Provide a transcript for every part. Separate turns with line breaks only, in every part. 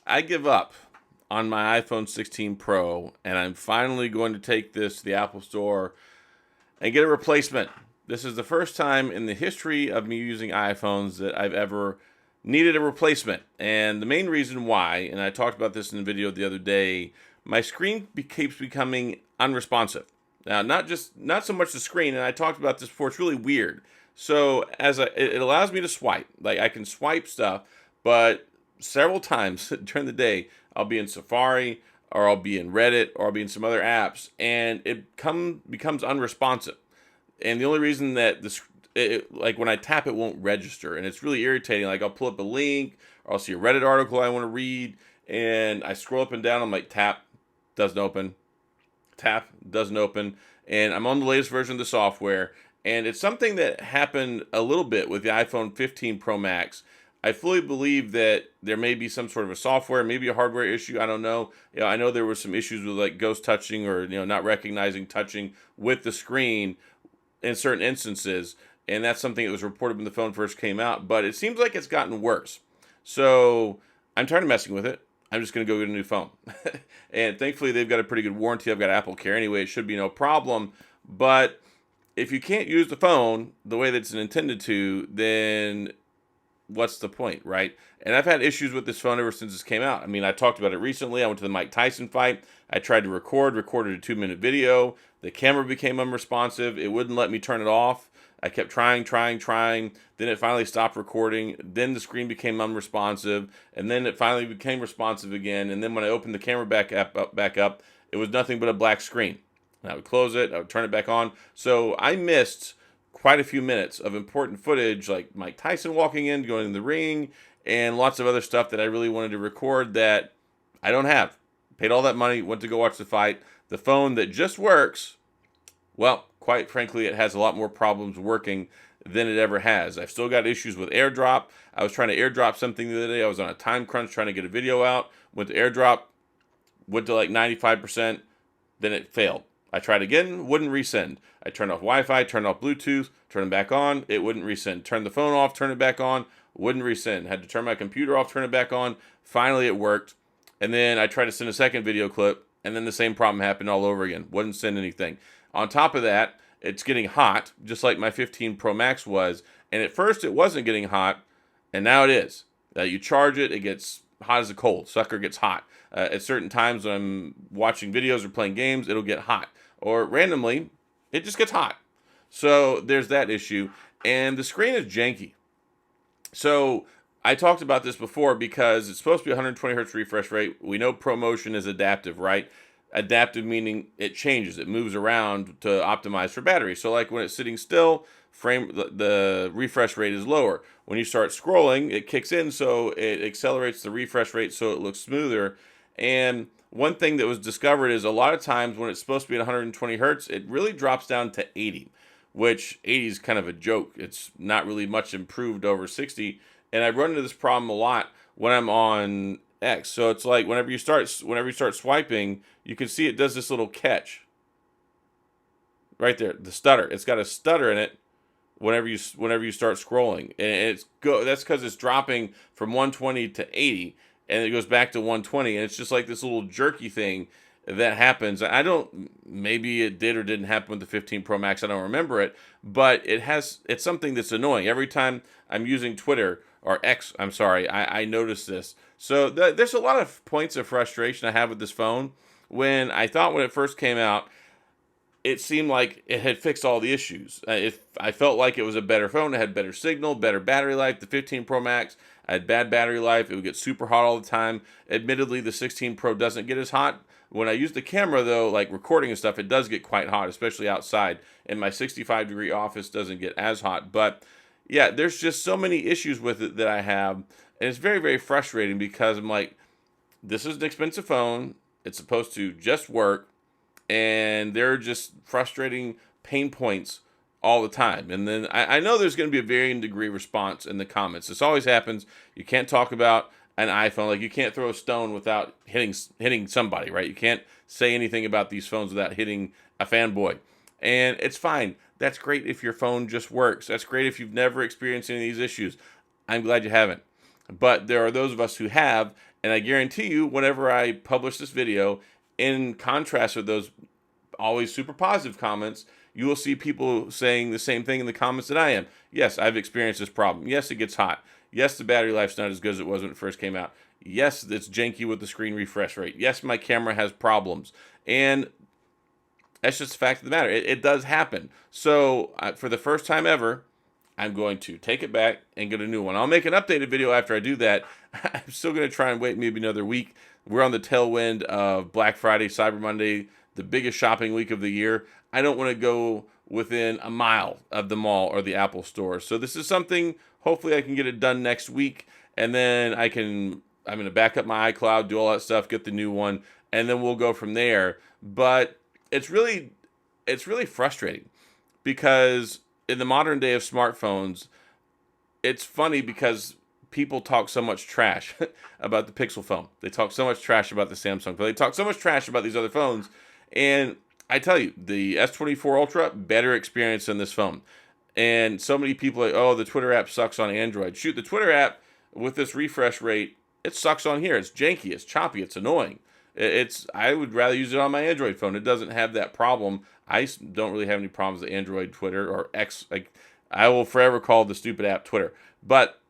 I give up on my iPhone 16 Pro, and I'm finally going to take this to the Apple Store and get a replacement. This is the first time in the history of me using iPhones that I've ever needed a replacement. And the main reason why, and I talked about this in the video the other day, my screen keeps becoming unresponsive. Now, not so much the screen, and I talked about this before. It's really weird. So it allows me to swipe, like I can swipe stuff, but several times during the day, I'll be in Safari or I'll be in Reddit or I'll be in some other apps, and becomes unresponsive. And the only reason that like when I tap, it won't register, and it's really irritating. Like I'll pull up a link or I'll see a Reddit article I want to read, and I scroll up and down. I'm like, tap, doesn't open. Tap, doesn't open. And I'm on the latest version of the software, and it's something that happened a little bit with the iPhone 15 Pro Max. I fully believe that there may be some sort of a software, maybe a hardware issue. I don't know. I know there were some issues with like ghost touching or not recognizing touching with the screen in certain instances, and that's something that was reported when the phone first came out. But it seems like it's gotten worse. So I'm tired of messing with it. I'm just going to go get a new phone. And thankfully, they've got a pretty good warranty. I've got Apple Care anyway. It should be no problem. But if you can't use the phone the way that it's intended to, then what's the point, right? And I've had issues with this phone ever since this came out. I mean, I talked about it recently. I went to the Mike Tyson fight. I tried to recorded a 2-minute video. The camera became unresponsive. It wouldn't let me turn it off. I kept trying. Then it finally stopped recording. Then the screen became unresponsive. And then it finally became responsive again. And then when I opened the camera back up, it was nothing but a black screen. And I would close it. I would turn it back on. So I missed quite a few minutes of important footage, like Mike Tyson walking in, going in the ring, and lots of other stuff that I really wanted to record that I don't have. Paid all that money, went to go watch the fight. The phone that just works, well, quite frankly, it has a lot more problems working than it ever has. I've still got issues with AirDrop. I was trying to AirDrop something the other day. I was on a time crunch trying to get a video out. Went to AirDrop, went to like 95%, then it failed. I tried again, wouldn't resend. I turned off Wi-Fi, turned off Bluetooth, turned it back on, it wouldn't resend. Turned the phone off, turned it back on, wouldn't resend. Had to turn my computer off, turn it back on. Finally, it worked. And then I tried to send a second video clip, and then the same problem happened all over again. Wouldn't send anything. On top of that, it's getting hot, just like my 15 Pro Max was. And at first, it wasn't getting hot, and now it is. You charge it, it gets hot as a cold. Sucker gets hot. At certain times when I'm watching videos or playing games, it'll get hot. Or randomly, it just gets hot. So there's that issue. And the screen is janky. So I talked about this before because it's supposed to be 120 hertz refresh rate. We know ProMotion is adaptive, right? Adaptive meaning it changes. It moves around to optimize for battery. So like when it's sitting still, the refresh rate is lower. When you start scrolling, it kicks in, so it accelerates the refresh rate so it looks smoother. And one thing that was discovered is a lot of times when it's supposed to be at 120 hertz, it really drops down to 80, which 80 is kind of a joke. It's not really much improved over 60. And I run into this problem a lot when I'm on X. So it's like whenever you start swiping, you can see it does this little catch right there, the stutter. It's got a stutter in it whenever you start scrolling, and that's because it's dropping from 120 to 80, and it goes back to 120, and it's just like this little jerky thing that happens. I don't, maybe it did or didn't happen with the 15 Pro Max. I don't remember it, but it's something that's annoying. Every time I'm using Twitter or X, I'm sorry, I notice this. So there's a lot of points of frustration I have with this phone. When I thought when it first came out, it seemed like it had fixed all the issues. I felt like it was a better phone. It had better signal, better battery life. The 15 Pro Max had bad battery life. It would get super hot all the time. Admittedly, the 16 Pro doesn't get as hot. When I use the camera, though, like recording and stuff, it does get quite hot, especially outside. And my 65-degree office doesn't get as hot. But, yeah, there's just so many issues with it that I have. And it's very, very frustrating because I'm like, this is an expensive phone. It's supposed to just work. And there are just frustrating pain points all the time. And then I know there's going to be a varying degree response in the comments. This always happens. You can't talk about an iPhone. Like, you can't throw a stone without hitting somebody, right? You can't say anything about these phones without hitting a fanboy. And it's fine. That's great if your phone just works. That's great if you've never experienced any of these issues. I'm glad you haven't. But there are those of us who have, And I guarantee you, whenever I publish this video, in contrast with those always super positive comments, you will see people saying the same thing in the comments that I am. Yes, I've experienced this problem. Yes, it gets hot. Yes, the battery life's not as good as it was when it first came out. Yes, it's janky with the screen refresh rate. Yes, my camera has problems. And that's just the fact of the matter. It does happen. So for the first time ever, I'm going to take it back and get a new one. I'll make an updated video after I do that. I'm still going to try and wait maybe another week. We're on the tailwind of Black Friday, Cyber Monday, the biggest shopping week of the year. I don't want to go within a mile of the mall or the Apple store. So this is something, hopefully I can get it done next week. And then I'm going to back up my iCloud, do all that stuff, get the new one, and then we'll go from there. But it's really frustrating because in the modern day of smartphones, it's funny because people talk so much trash about the Pixel phone. They talk so much trash about the Samsung phone. They talk so much trash about these other phones. And I tell you, the S24 Ultra, better experience than this phone. And so many people are like, oh, the Twitter app sucks on Android. Shoot, the Twitter app with this refresh rate, it sucks on here. It's janky, it's choppy, it's annoying. I would rather use it on my Android phone. It doesn't have that problem. I don't really have any problems with Android Twitter or X. Like, I will forever call the stupid app Twitter. But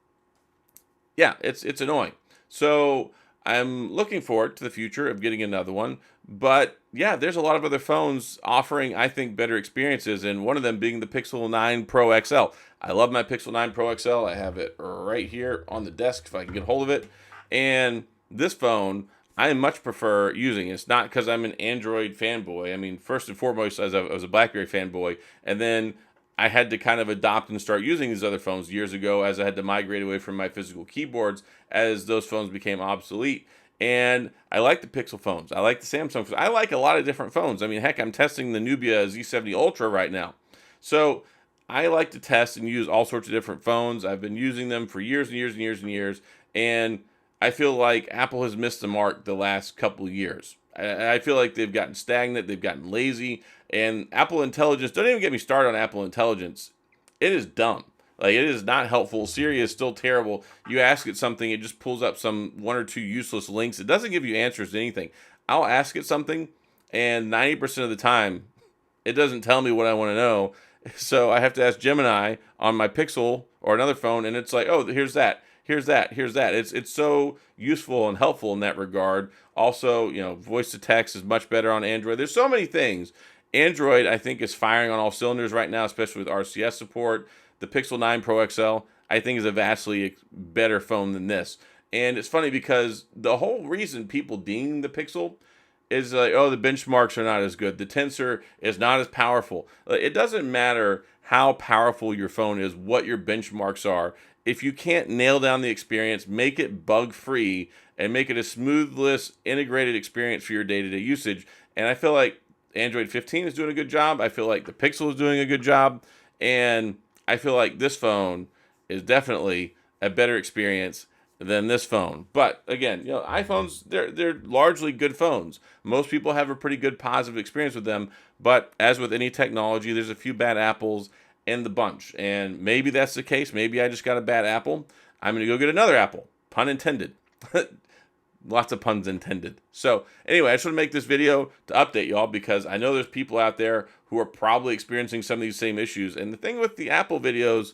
yeah, it's annoying. So I'm looking forward to the future of getting another one. But yeah, there's a lot of other phones offering, I think, better experiences, and one of them being the Pixel 9 Pro XL. I love my Pixel 9 Pro XL. I have it right here on the desk if I can get hold of it. And this phone, I much prefer using. It's not because I'm an Android fanboy. I mean, first and foremost, as I was a BlackBerry fanboy, and then I had to kind of adopt and start using these other phones years ago as I had to migrate away from my physical keyboards as those phones became obsolete. And I like the Pixel phones. I like the Samsung phones. I like a lot of different phones. I mean, heck, I'm testing the Nubia Z70 Ultra right now. So I like to test and use all sorts of different phones. I've been using them for years and years and years and years. And I feel like Apple has missed the mark the last couple of years. I feel like they've gotten stagnant. They've gotten lazy. And Apple Intelligence, don't even get me started on Apple Intelligence. It is dumb. Like, it is not helpful. Siri is still terrible. You ask it something, it just pulls up some one or two useless links. It doesn't give you answers to anything. I'll ask it something, and 90% of the time, it doesn't tell me what I want to know. So I have to ask Gemini on my Pixel or another phone, and it's like, oh, here's that. Here's that. Here's that. It's so useful and helpful in that regard. Also, voice to text is much better on Android. There's so many things. Android, I think, is firing on all cylinders right now, especially with RCS support. The Pixel 9 Pro XL, I think, is a vastly better phone than this. And it's funny because the whole reason people deem the Pixel is like, oh, the benchmarks are not as good. The tensor is not as powerful. It doesn't matter how powerful your phone is, what your benchmarks are. If you can't nail down the experience, make it bug-free, and make it a smoothless, integrated experience for your day-to-day usage. And I feel like Android 15 is doing a good job. I feel like the Pixel is doing a good job. And I feel like this phone is definitely a better experience than this phone. But again, iPhones, they're largely good phones. Most people have a pretty good positive experience with them. But as with any technology, there's a few bad apples in the bunch. And maybe that's the case. Maybe I just got a bad apple. I'm going to go get another apple. Pun intended. Lots of puns intended. So anyway, I just want to make this video to update y'all because I know there's people out there who are probably experiencing some of these same issues. And the thing with the Apple videos,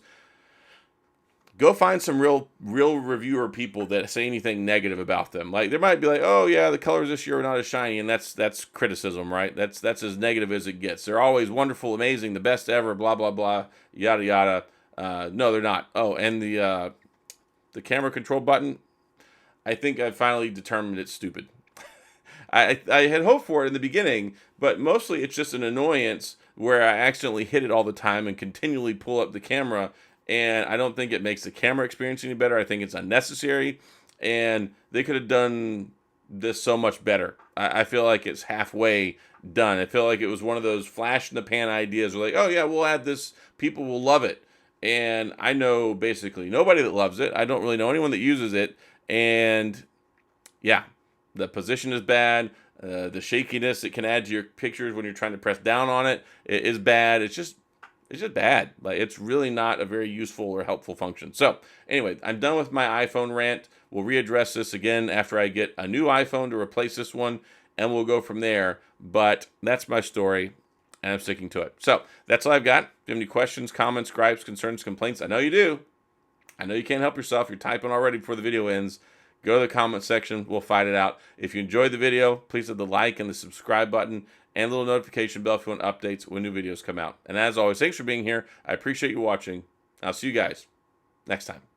go find some real reviewer people that say anything negative about them. Like, there might be like, oh yeah, the colors this year are not as shiny, and that's criticism, right? That's as negative as it gets. They're always wonderful, amazing, the best ever, blah blah blah, yada yada. No, they're not. Oh, and the camera control button, I think I finally determined it's stupid. I had hoped for it in the beginning, but mostly it's just an annoyance where I accidentally hit it all the time and continually pull up the camera, and I don't think it makes the camera experience any better. I think it's unnecessary, and they could have done this so much better. I feel like it's halfway done. I feel like it was one of those flash in the pan ideas where like, oh yeah, we'll add this, people will love it. And I know basically nobody that loves it. I don't really know anyone that uses it. And yeah, the position is bad. The shakiness it can add to your pictures when you're trying to press down on it is bad. It's just, It's just bad. Like, it's really not a very useful or helpful function. So anyway, I'm done with my iPhone rant. We'll readdress this again after I get a new iPhone to replace this one, and we'll go from there. But that's my story, and I'm sticking to it. So that's all I've got. If you have any questions, comments, gripes, concerns, complaints, I know you do. I know you can't help yourself. You're typing already before the video ends. Go to the comment section. We'll fight it out. If you enjoyed the video, please hit the like and the subscribe button and a little notification bell if you want updates when new videos come out. And as always, thanks for being here. I appreciate you watching. I'll see you guys next time.